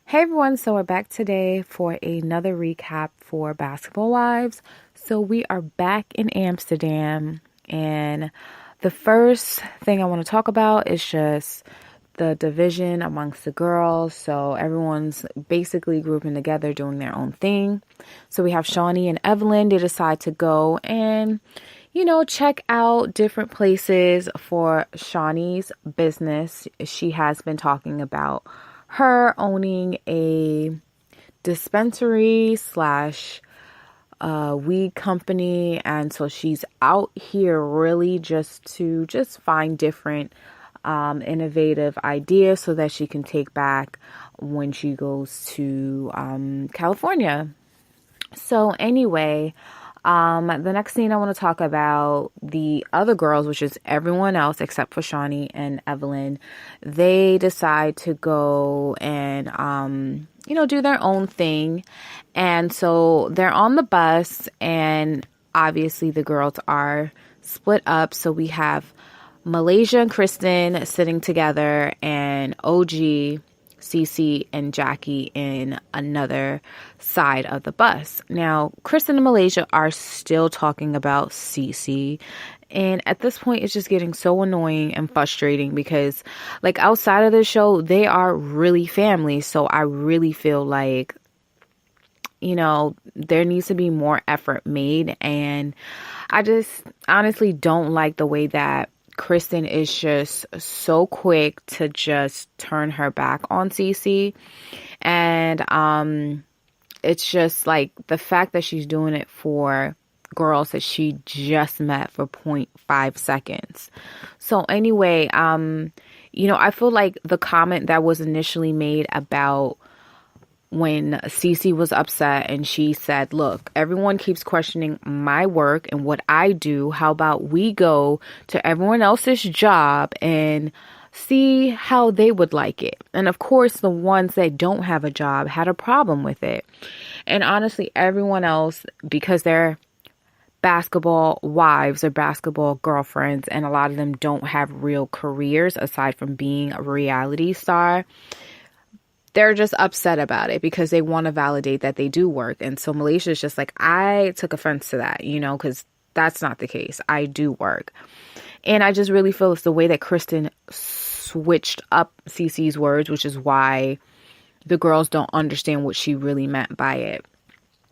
Hey everyone, so we're back today for another recap for Basketball Wives. So we are back in Amsterdam, and the first thing I want to talk about is just the division amongst the girls. So everyone's basically grouping together, doing their own thing. So we have Shaunie and Evelyn. They decide to go and check out different places for Shaunie's business. She has been talking about her owning a dispensary slash weed company, and so she's out here really just to find different innovative ideas so that she can take back when she goes to California. So anyway, the next scene I want to talk about the other girls, which is everyone else except for Shaunie and Evelyn. They decide to go and, do their own thing. And so they're on the bus, and obviously the girls are split up. So we have Malaysia and Kristen sitting together, and OG, CeCe, and Jackie in another side of the bus. Now, Kristen and Malaysia are still talking about CeCe, and at this point, it's just getting so annoying and frustrating because, like, outside of the show, they are really family. So I really feel like, there needs to be more effort made, and I just honestly don't like the way that Kristen is just so quick to just turn her back on CeCe. And it's just like the fact that she's doing it for girls that she just met for 0.5 seconds. So anyway, I feel like the comment that was initially made about when CeCe was upset and she said, look, everyone keeps questioning my work and what I do. How about we go to everyone else's job and see how they would like it? And of course, the ones that don't have a job had a problem with it. And honestly, everyone else, because they're basketball wives or basketball girlfriends, and a lot of them don't have real careers aside from being a reality star, they're just upset about it because they want to validate that they do work. And so Malaysia is just like, I took offense to that, because that's not the case. I do work. And I just really feel it's the way that Kristen switched up CeCe's words, which is why the girls don't understand what she really meant by it.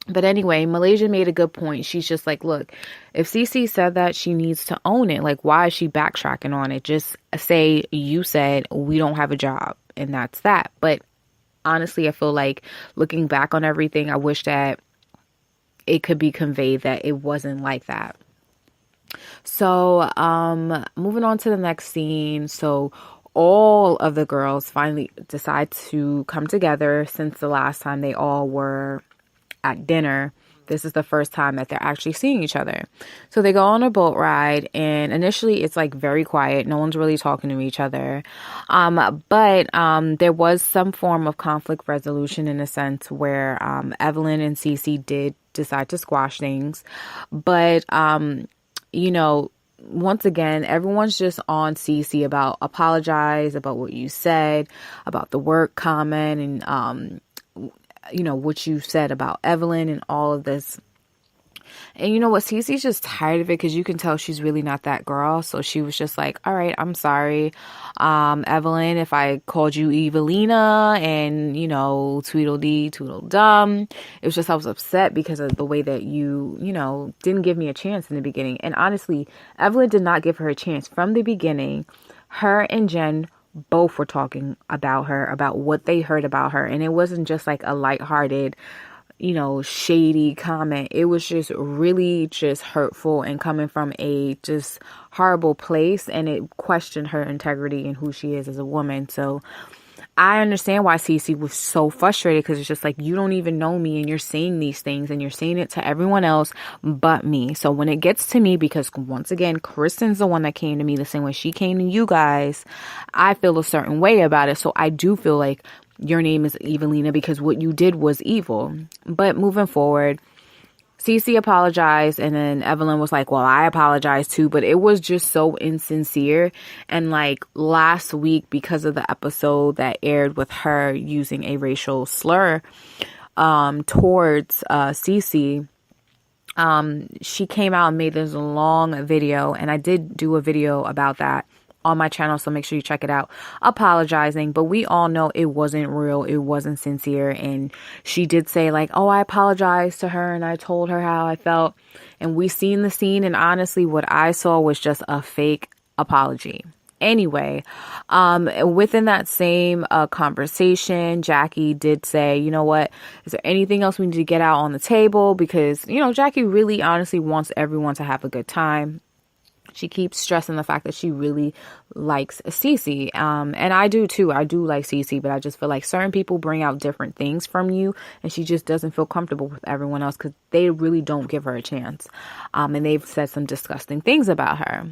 But anyway, Malaysia made a good point. She's just like, look, if CeCe said that, she needs to own it. Like, why is she backtracking on it? Just say you said we don't have a job, and that's that. But honestly, I feel like looking back on everything, I wish that it could be conveyed that it wasn't like that. So, moving on to the next scene. So all of the girls finally decide to come together since the last time they all were at dinner. This is the first time that they're actually seeing each other. So they go on a boat ride, and initially it's like very quiet. No one's really talking to each other. But there was some form of conflict resolution in a sense where Evelyn and CeCe did decide to squash things. But, once again, everyone's just on CeCe about apologize, about what you said, about the work comment, and, what you said about Evelyn and all of this. And you know what? CeCe's just tired of it because you can tell she's really not that girl. So she was just like, all right, I'm sorry, Evelyn, if I called you Evelina and, Tweedledee, Tweedledum. It was just I was upset because of the way that you, didn't give me a chance in the beginning. And honestly, Evelyn did not give her a chance from the beginning. Her and Jen both were talking about her, about what they heard about her. And it wasn't just like a lighthearted, shady comment. It was just really just hurtful and coming from a just horrible place. And it questioned her integrity and who she is as a woman. So I understand why CeCe was so frustrated, because it's just like, you don't even know me and you're saying these things and you're saying it to everyone else but me. So when it gets to me, because once again, Kristen's the one that came to me the same way she came to you guys, I feel a certain way about it. So I do feel like your name is Evelina because what you did was evil. But moving forward, CeCe apologized, and then Evelyn was like, well, I apologize too, but it was just so insincere. And like last week, because of the episode that aired with her using a racial slur towards CeCe, she came out and made this long video, and I did do a video about that on my channel, so make sure you check it out, apologizing. But we all know it wasn't real, it wasn't sincere. And she did say like, oh, I apologized to her and I told her how I felt, and we seen the scene, and honestly what I saw was just a fake apology. Anyway, within that same conversation, Jackie did say, you know what, is there anything else we need to get out on the table? Because, you know, Jackie really honestly wants everyone to have a good time. She keeps stressing the fact that she really likes CeCe. And I do too. I do like CeCe, but I just feel like certain people bring out different things from you, and she just doesn't feel comfortable with everyone else because they really don't give her a chance. And they've said some disgusting things about her.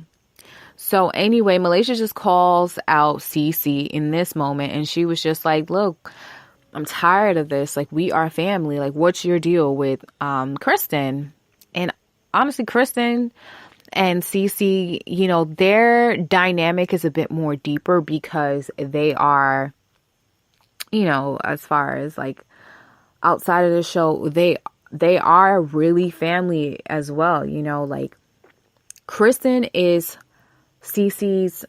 So anyway, Malaysia just calls out CeCe in this moment, and she was just like, look, I'm tired of this. Like, we are family. Like, what's your deal with Kristen? And honestly, Kristen and CeCe, you know, their dynamic is a bit more deeper because they are, you know, as far as like outside of the show, they are really family as well. You know, like Kristen is CeCe's,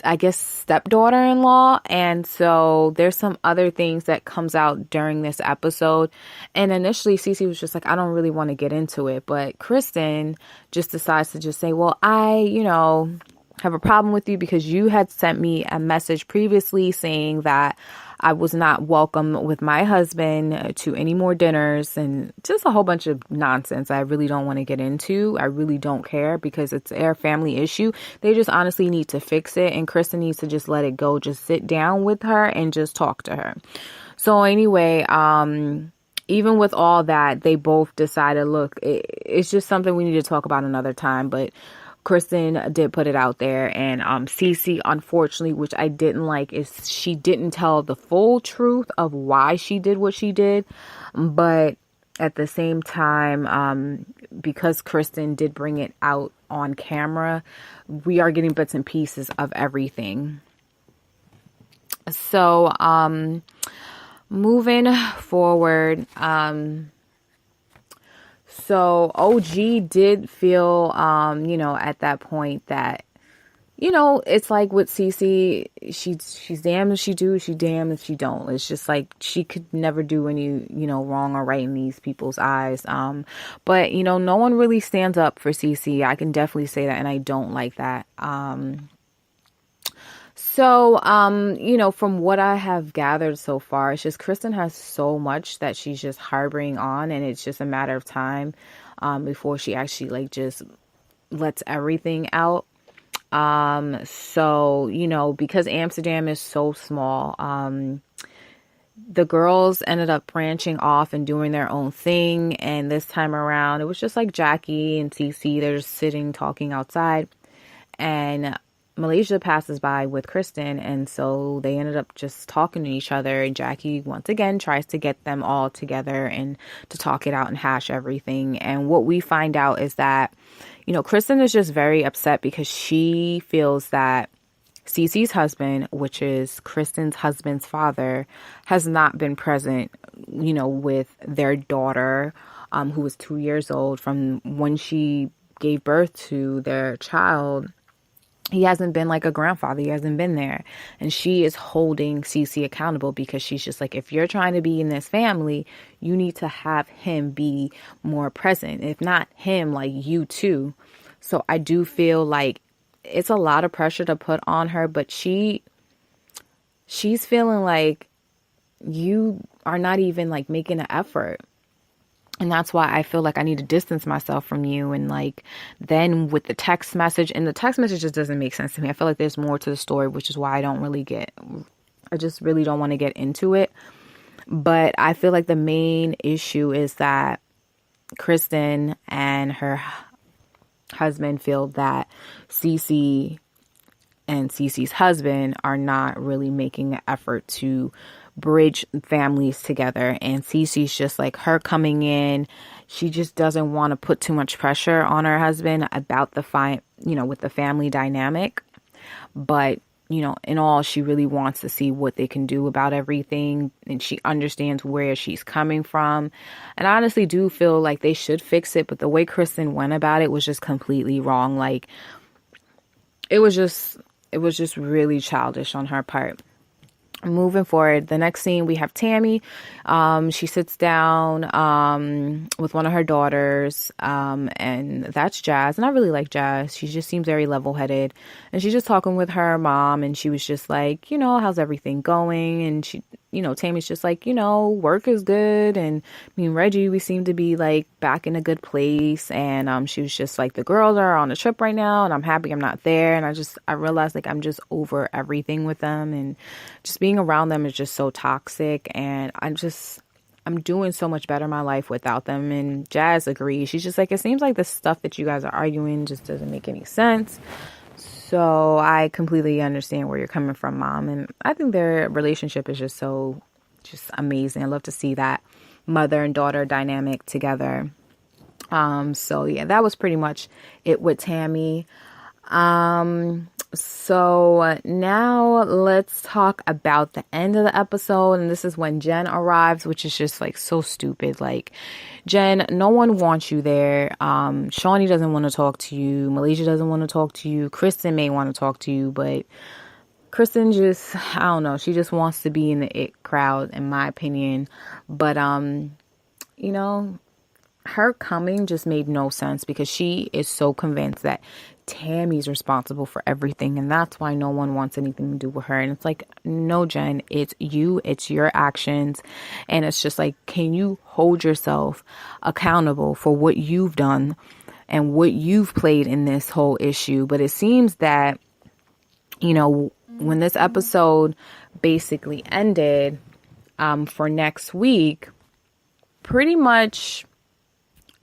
I guess, stepdaughter-in-law, and so there's some other things that comes out during this episode. And initially CeCe was just like, I don't really want to get into it, but Kristen just decides to just say, well, I, you know, have a problem with you because you had sent me a message previously saying that I was not welcome with my husband to any more dinners, and just a whole bunch of nonsense I really don't want to get into. I really don't care because it's their family issue. They just honestly need to fix it, and Kristen needs to just let it go. Just sit down with her and just talk to her. So anyway, even with all that, they both decided, look, it's just something we need to talk about another time. But Kristen did put it out there, and CeCe, unfortunately, which I didn't like, is she didn't tell the full truth of why she did what she did. But at the same time, because Kristen did bring it out on camera, we are getting bits and pieces of everything. So moving forward, so OG did feel, you know, at that point that, you know, it's like with CeCe, she's damned if she do, she's damned if she don't. It's just like she could never do any, you know, wrong or right in these people's eyes. But, you know, no one really stands up for CeCe. I can definitely say that, and I don't like that. So, you know, from what I have gathered so far, it's just Kristen has so much that she's just harboring on, and it's just a matter of time before she actually like just lets everything out. So, you know, because Amsterdam is so small, the girls ended up branching off and doing their own thing. And this time around, it was just like Jackie and CeCe. They're just sitting, talking outside, and Malaysia passes by with Kristen, and so they ended up just talking to each other, and Jackie once again tries to get them all together and to talk it out and hash everything. And what we find out is that, you know, Kristen is just very upset because she feels that CeCe's husband, which is Kristen's husband's father, has not been present, you know, with their daughter, who was 2 years old, from when she gave birth to their child. He hasn't been like a grandfather. He hasn't been there. And she is holding CeCe accountable because she's just like, if you're trying to be in this family, you need to have him be more present. If not him, like you too. So I do feel like it's a lot of pressure to put on her, but she's feeling like you are not even like making an effort. And that's why I feel like I need to distance myself from you. And like, then with the text message, and the text message just doesn't make sense to me. I feel like there's more to the story, which is why I just really don't want to get into it. But I feel like the main issue is that Kristen and her husband feel that CeCe and CeCe's husband are not really making an effort to bridge families together. And CeCe's just like, her coming in, she just doesn't want to put too much pressure on her husband about with the family dynamic. But, in all, she really wants to see what they can do about everything. And she understands where she's coming from. And I honestly do feel like they should fix it. But the way Kristen went about it was just completely wrong. Like, it was just really childish on her part. Moving forward, the next scene, we have Tammy. She sits down with one of her daughters, and that's Jazz. And I really like Jazz. She just seems very level-headed. And she's just talking with her mom, and she was just like, how's everything going? And she, Tammy's just like, work is good. And me and Reggie, we seem to be like back in a good place. And she was just like, the girls are on a trip right now, and I'm happy I'm not there. And I realized like I'm just over everything with them, and just being around them is just so toxic. And I'm doing so much better in my life without them. And Jazz agrees. She's just like, it seems like the stuff that you guys are arguing just doesn't make any sense. So I completely understand where you're coming from, Mom. And I think their relationship is just amazing. I love to see that mother and daughter dynamic together. So yeah, that was pretty much it with Tammy. So now let's talk about the end of the episode. And this is when Jen arrives, which is just like so stupid. Like, Jen, no one wants you there. Shaunie doesn't want to talk to you. Malaysia doesn't want to talk to you. Kristen may want to talk to you, but Kristen just, I don't know. She just wants to be in the it crowd, in my opinion. But, her coming just made no sense because she is so convinced that Tammy's responsible for everything, and that's why no one wants anything to do with her. And it's like, no, Jen, it's you, it's your actions. And it's just like, can you hold yourself accountable for what you've done and what you've played in this whole issue? But it seems that, when this episode basically ended, for next week, pretty much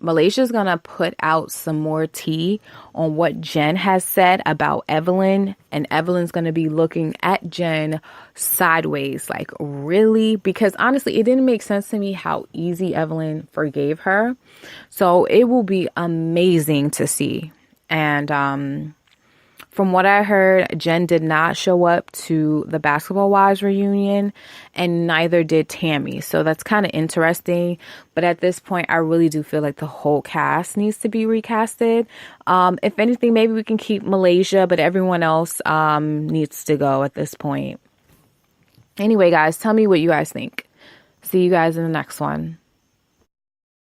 Malaysia's going to put out some more tea on what Jen has said about Evelyn. And Evelyn's going to be looking at Jen sideways. Like, really? Because honestly, it didn't make sense to me how easy Evelyn forgave her. So it will be amazing to see. And from what I heard, Jen did not show up to the Basketball Wives reunion, and neither did Tammy. So that's kind of interesting. But at this point, I really do feel like the whole cast needs to be recasted. If anything, maybe we can keep Malaysia, but everyone else needs to go at this point. Anyway, guys, tell me what you guys think. See you guys in the next one.